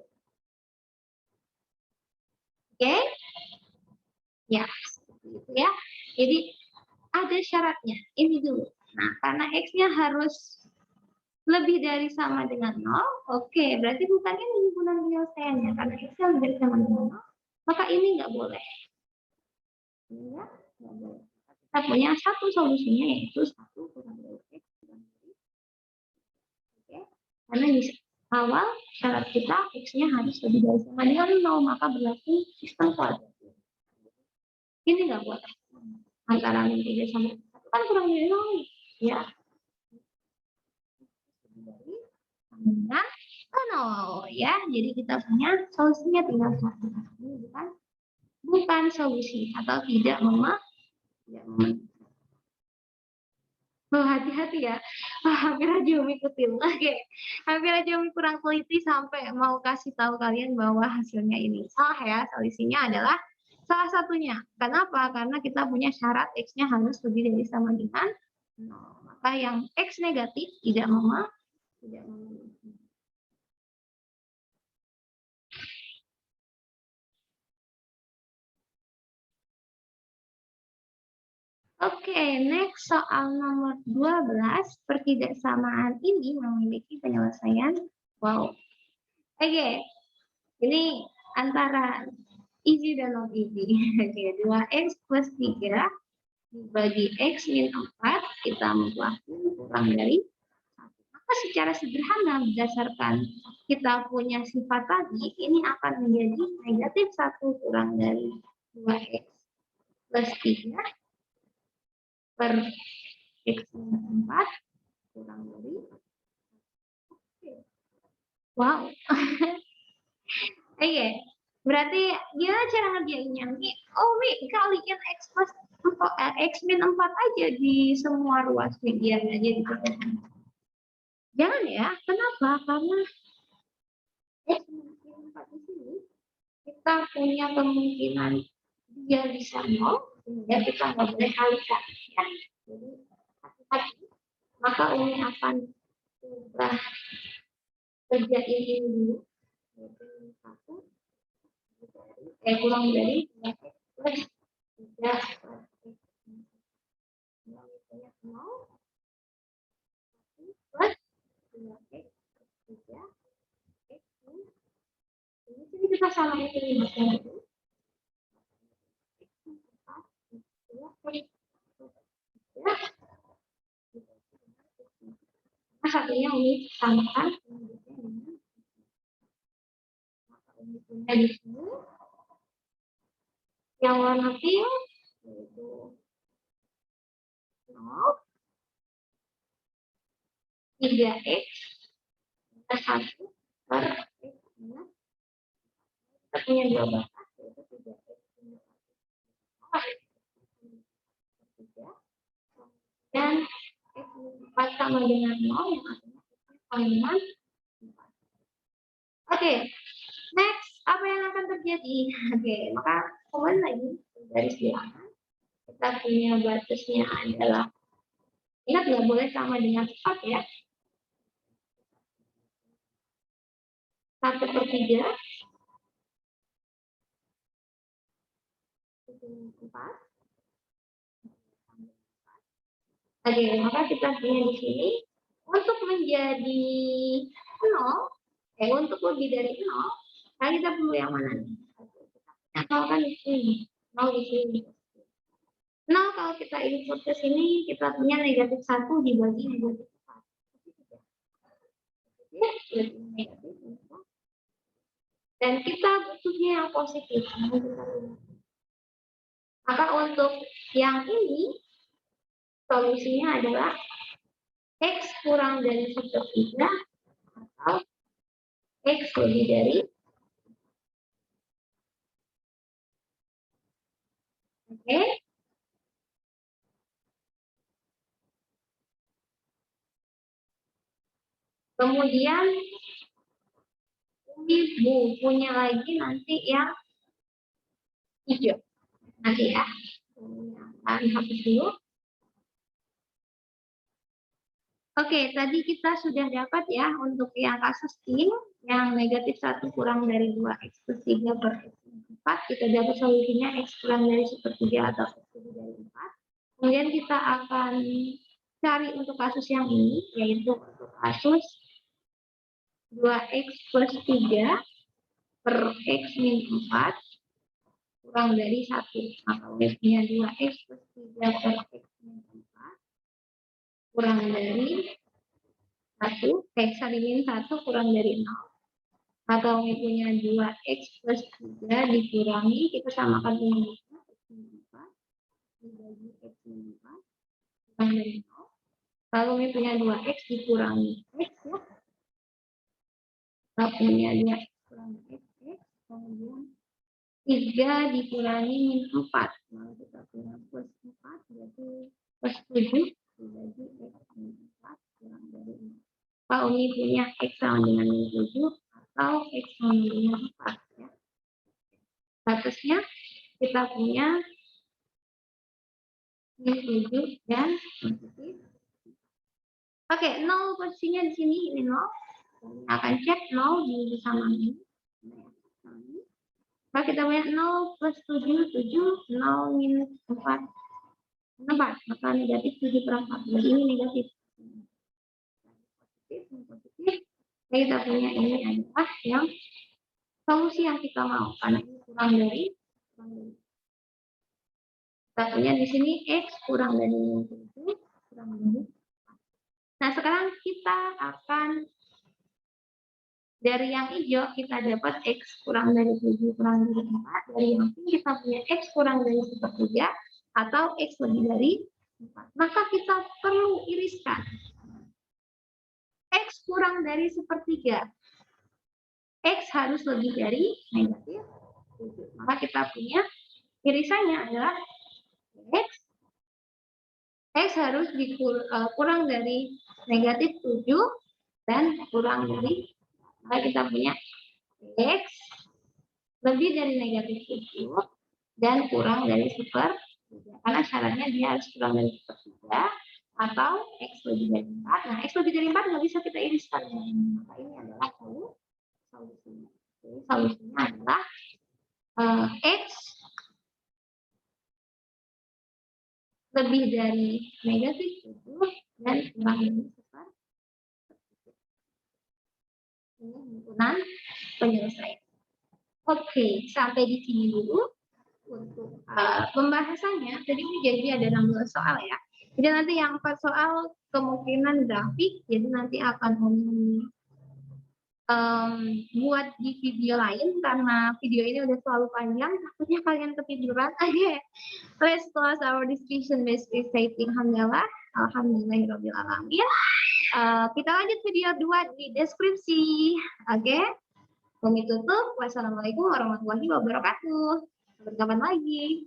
Oke? Ya, seperti itu ya. Jadi ada syaratnya. Ini dulu. Nah, karena X-nya harus lebih dari sama dengan 0, oke, berarti bukan ini himpunan penyelesaiannya. Karena X-nya lebih dari sama dengan 0, maka ini nggak boleh. Ya, nggak boleh. Kita punya satu solusinya, yaitu 1 kurang dari X kurang dari. Oke, karena di awal syarat kita X-nya harus lebih dari sama dengan 0, maka berlaku sistem kuadrat. Ini nggak boleh. Antara min 3 sama 1 kan kurang dari 0. Ya, dengan 0 ya. Jadi kita punya solusinya tinggal satu. Ini bukan solusi atau tidak memenuhi. Oh, hati-hati ya. Hampir aja Umi kutil. Oke. Hampir aja Umi kurang teliti sampai mau kasih tahu kalian bahwa hasilnya ini salah ya. Solusinya adalah salah satunya. Kenapa? Karena kita punya syarat X-nya harus lebih dari sama dengan 0. Maka yang X negatif tidak memenuhi. Oke, next soal nomor 12. Pertidaksamaan ini memiliki penyelesaian. Wow. Oke, ini antara easy dan non easy. Oke, 2x plus 3 dibagi x min 4, kita membuatkan kurang dari 1. Maka secara sederhana berdasarkan kita punya sifat tadi, ini akan menjadi negatif 1 kurang dari 2x plus 3 per X min 4 kurang dari. Wow. Oke, berarti gimana cara ngerjainnya? Oh, Mi, kaliin X plus X min 4 aja di semua ruas median aja di pertemuan. Jangan ya, kenapa? Karena X min 4 di sini kita punya kemungkinan dia bisa 0, sehingga kita nggak boleh kalikan. Ya. Jadi, hati-hati. Maka Umi akan coba kerjain ini dulu. Kurang dari 3x plus 3 plus 2x 3 x ini kita samain ini mas dulu. Nah, satunya ini samakan punya di sini yang warna pink yaitu 0 3x plus 1 per x minus. Kita punya dua batas yaitu 3x minus 3 dan x minus 4 sama dengan 0 yang artinya kalimat 4. Oke, next apa yang akan terjadi? Oke, maka kembali lagi dari bilangan kita punya batasnya adalah, ingat nggak boleh sama dengan 4 ya, 1/3 4. Oke, maka kita punya di sini untuk menjadi 0, untuk lebih dari 0, nah kita perlu yang mana nih? Nah, kan di sini, 0 di sini. 0 kalau kita input ke sini, kita punya negatif 1 dibagi negatif 4. Dan kita butuhnya yang positif. Maka untuk yang ini, solusinya adalah X kurang dari 1/3 atau X lebih dari. Oke. Kemudian Umi punya lagi nanti yang hijau. Nanti ya. Akan hapus dulu. Oke, tadi kita sudah dapat ya untuk yang kasus king yang negatif 1 kurang dari 2x plus 3 per x minus 4. Kita dapat solusinya x kurang dari sepertiga atau x lebih dari 4. Kemudian kita akan cari untuk kasus yang ini, yaitu untuk kasus 2x plus 3 per x min 4 kurang dari 1. Maka punya 2x plus 3 per x min 4 kurang dari 1, x min 1 kurang dari 0. Atau punya 2x plus 3 dikurangi, kita samakan dengan x min 4 dibagi x min 4 kurang dari 0. Lalu punya 2x dikurangi x ya. Kita punya 2x kurang x, kemudian 3 dikurangi min 4. Lalu kita punya plus 4, berarti plus 7 dibagi x min 4 kurang dari 0. Pak Umi punya x sama dengan min 7 atau x sama dengan 4 ya. Statusnya kita punya min 7 dan positif. Oke, 0 posisinya di sini ini 0. Kita akan cek 0 bersama min. Maka kita punya 0 plus 7, 7, 0 minus 4. 4, maka negatif 7 per 4. Jadi ini negatif. Positif. Jadi kita punya ini adalah yang solusi yang kita mau. Karena ini kurang dari. Kita punya di sini x kurang dari min 7, kurang dari 4. Nah, sekarang kita akan dari yang hijau kita dapat x kurang dari 7 kurang dari 4. Dari yang pink kita punya x kurang dari sepertiga atau x lebih dari 4. Maka kita perlu iriskan. X kurang dari sepertiga. X harus lebih dari negatif 7. Maka kita punya irisannya adalah x harus kurang dari negatif 7 dan kurang dari, maka kita punya x lebih dari negatif 7 dan kurang dari sepertiga. Karena syaratnya dia harus kurang dari sepertiga atau x lebih dari 4. Nah, x lebih dari 4 nggak bisa kita iriskan. Maka ini adalah solusinya. Jadi solusinya adalah x lebih dari negatif 7 dan kurang dari sepertiga. Ini himpunan penyelesaian. Oke, sampai di sini dulu untuk pembahasannya. Tadi ini jadi ada 16 soal ya. Jadi nanti yang 4 soal kemungkinan grafik, jadi nanti akan buat di video lain karena video ini udah terlalu panjang, takutnya kalian ketiduran. Oke, let's close our discussion with reciting hamdalah. Alhamdulillahirobbilalamin. Kita lanjut video 2 di deskripsi. Oke. Kami tutup. Wassalamualaikum warahmatullahi wabarakatuh. Sampai kapan lagi.